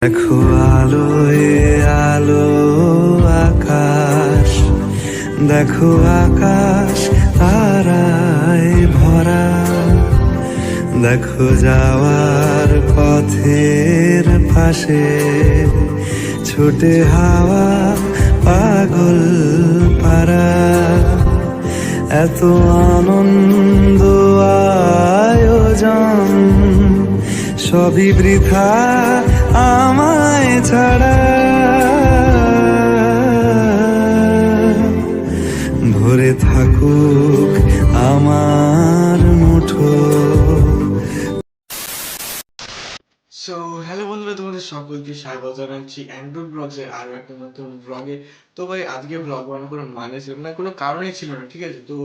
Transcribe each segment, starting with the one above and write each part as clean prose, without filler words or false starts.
দেখো আলোয় আলো আকাশ, দেখো আকাশ তারায় ভরা, দেখো যাওয়ার পথের পাশে ছোটে হাওয়া পাগল পারা। এত আনন্দ আয়োজন সবই বৃথা আমায় ছাড়া। ভরে থাকুক আমার মুঠো। সো হ্যালো বন্ধুরা, তোমাদের সকলকে স্বাগত জানাচ্ছি অ্যান্ড্রয়েড ব্লগসের আরও একটা নতুন ব্লগে। তো ভাই আজকে ব্লগ বানানোর কোনো মানে ছিল না, কোনো কারণই ছিল না, ঠিক আছে। তো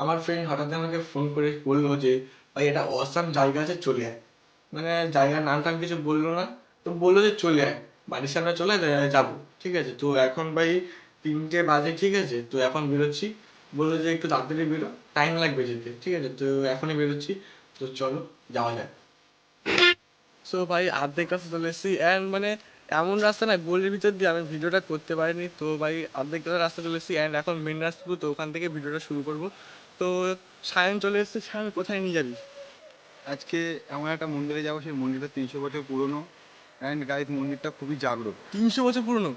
আমার ফ্রেন্ড হঠাৎ আমাকে ফোন করে বললো যে ভাই এটা অসাম জায়গা আছে, চলে আয়। মানে জায়গার নাম টাম কিছু বললো না, তো বললো যে চলে আয়, বাড়ির সামনে চলে আয়, যাবো, ঠিক আছে। তো এখন ভাই 3টে বাজে, ঠিক আছে। তো এখন বেরোচ্ছি, বললো যে একটু তাড়াতাড়ি বেরো, টাইম লাগবে যেতে, ঠিক আছে। তো এখনই বেরোচ্ছি, তো চলো যাওয়া যায়। সো ভাই অর্ধেক রাস্তা চলে এসেছি, অ্যান্ড মানে এমন রাস্তা না, গলির ভিতর দিয়ে আমি ভিডিওটা করতে পারিনি। তো ভাই অর্ধেক রাস্তা চলে এসেছি, অ্যান্ড এখন মেন রাস্তা, তো ওখান থেকে ভিডিওটা শুরু করবো। তো সায়ন চলে এসেছে। সায়ন কোথায় নিয়ে যাবি? আজকে এমন একটা মন্দিরে যাবো, সেই মন্দিরটা 300 বছর পুরনো। অ্যান্ড গাইজ, মন্দিরটা খুবই জাগ্রত। 300 বছর পুরনো?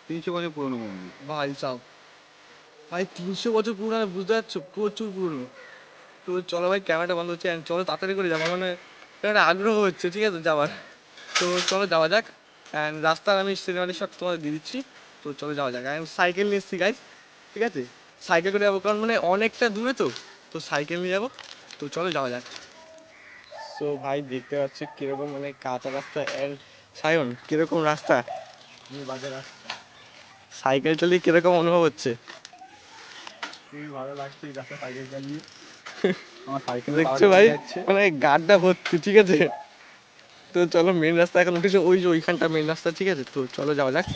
300 বছর পুরনো মন্দির। ভাই সাব, ভাই 300 বছর পুরনো, আমি বুঝতে পারছো, প্রচুর পুরনো। তো চলো ভাই, ক্যামেরাটা বন্ধ হচ্ছে, অ্যান্ড চলো তাড়াতাড়ি করে যাবো, মানে একটা আগ্রহ হচ্ছে, ঠিক আছে, যাওয়ার। তো চলো যাওয়া যাক, অ্যান্ড রাস্তার আমি সিনেমাটিক শট তোমাদের দিয়ে দিচ্ছি। তো চলো যাওয়া যাক। আমি সাইকেল নিয়ে এসেছি গাইজ, ঠিক আছে। সাইকেল করে যাবো, কারণ মানে অনেকটা দূরে, তো সাইকেল নিয়ে যাবো। তো চলো যাওয়া যাক। তো ভাই দেখতে পাচ্ছি কীরকম মানে কাঁচা রাস্তা, অ্যান্ড সায়ন কীরকম রাস্তা, খুবই বাজে রাস্তা। সাইকেল চালিয়ে কীরকম অনুভব হচ্ছে? খুবই ভালো লাগছে এই রাস্তা সাইকেল চালিয়ে। আমার সাইকেল দেখছো পাওয়ার ভাই, যাচ্ছে। মানে গাড্ডা ভর্তি, ঠিক আছে। তো চলো মেন রাস্তা এখন উঠেছে, ওই যে ওইখানটা মেন রাস্তা, ঠিক আছে। তো চলো যাওয়া যাক।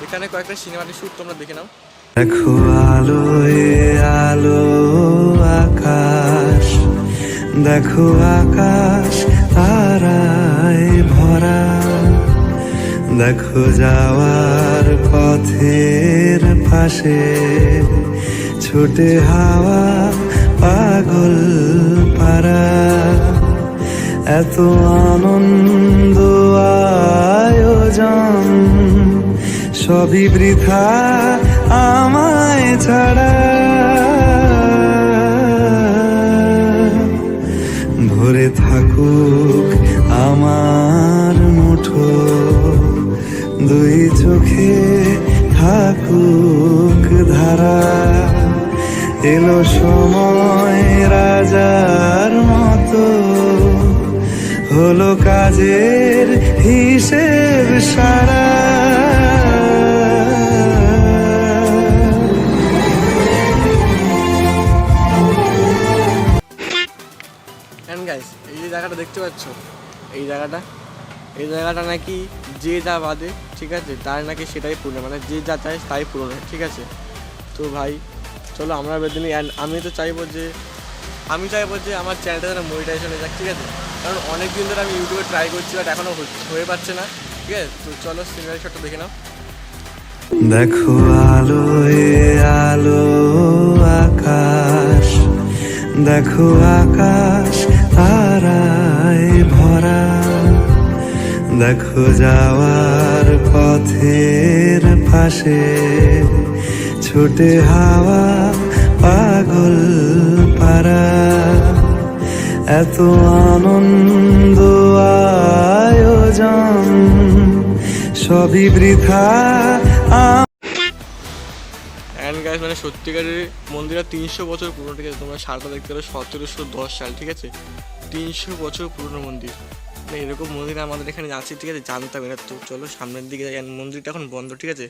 এখানে কয়েকটা সিনেমাটিক শ্যুট তোমরা দেখে নাও। দেখো আলোয় আলো আকাশ, দেখো আকাশ তারায় ভরা, দেখো যাওয়ার পথের পাশে ছোটে হাওয়া পাগল পারা, এত আনন্দ আয়োজন সবই বৃথা আমায় ছাড়া, ভরে থাকুক আমার মুঠো, দুই চোখে থাকুক ধারা, এলো সময় রাজার মতো, হলো কাজের হিসেব সারা। অ্যান্ড গাইস, এই যে জায়গাটা দেখতে পাচ্ছ, এই জায়গাটা নাকি যে যা বাদে, ঠিক আছে, তার নাকি সেটাই পূর্ণ, মানে যে যা চায় তাই পূরণ হয়, ঠিক আছে। তো ভাই চলো আমরা বেঁধে নিই। অ্যান্ড আমি চাইবো যে আমার চ্যানেলটা যেন মনিটাইজেশন হয়ে যাক, ঠিক আছে, কারণ অনেক দিন ধরে আমি ইউটিউবে ট্রাই করছি, বাট এখনও হয়ে পারছে না, ঠিক আছে। তো চলো সিনেমার শটটা দেখে নাও। দেখো আলোয় আলো আকাশ, দেখো আকাশ তারায় ভরা, দেখো যাওয়ার পথের পাশে ছোটে হাওয়া পাগল পারা, এত আনন্দ আয়োজন সবই বৃথা। অ্যান্ড গাইস, মানে সত্যিকারের মন্দিরটা 300 বছর পুরনো, ঠিক আছে। তোমরা সালটা দেখতে পারো 1710 সাল, ঠিক আছে, 300 বছর পুরনো মন্দির। মানে এরকম মন্দির আমাদের এখানে আছে, ঠিক আছে, জানতাম এটা। তো চলো সামনের দিকে যাই। মন্দিরটা এখন বন্ধ, ঠিক আছে।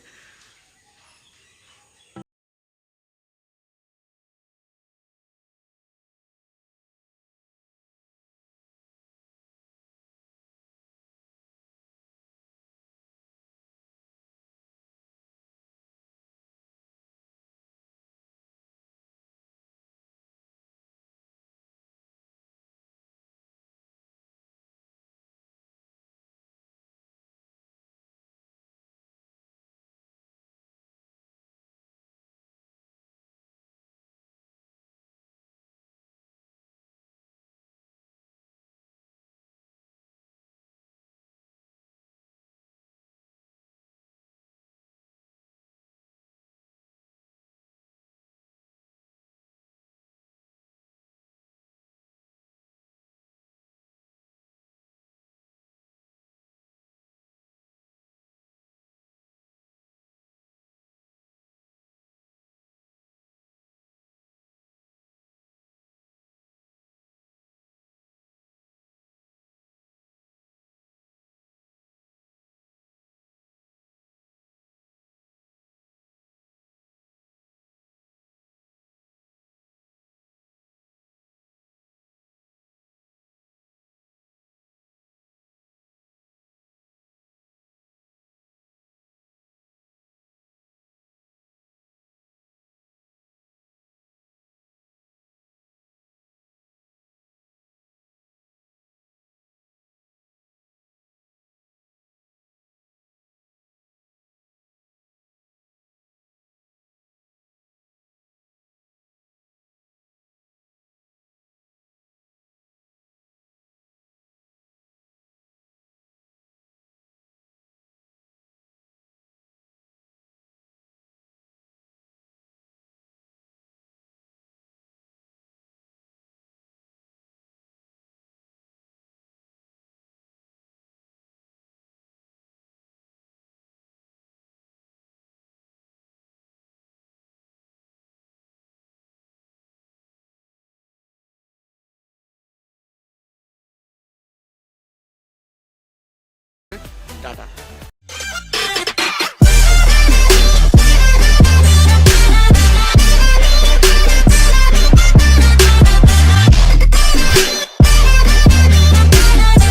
টাটা।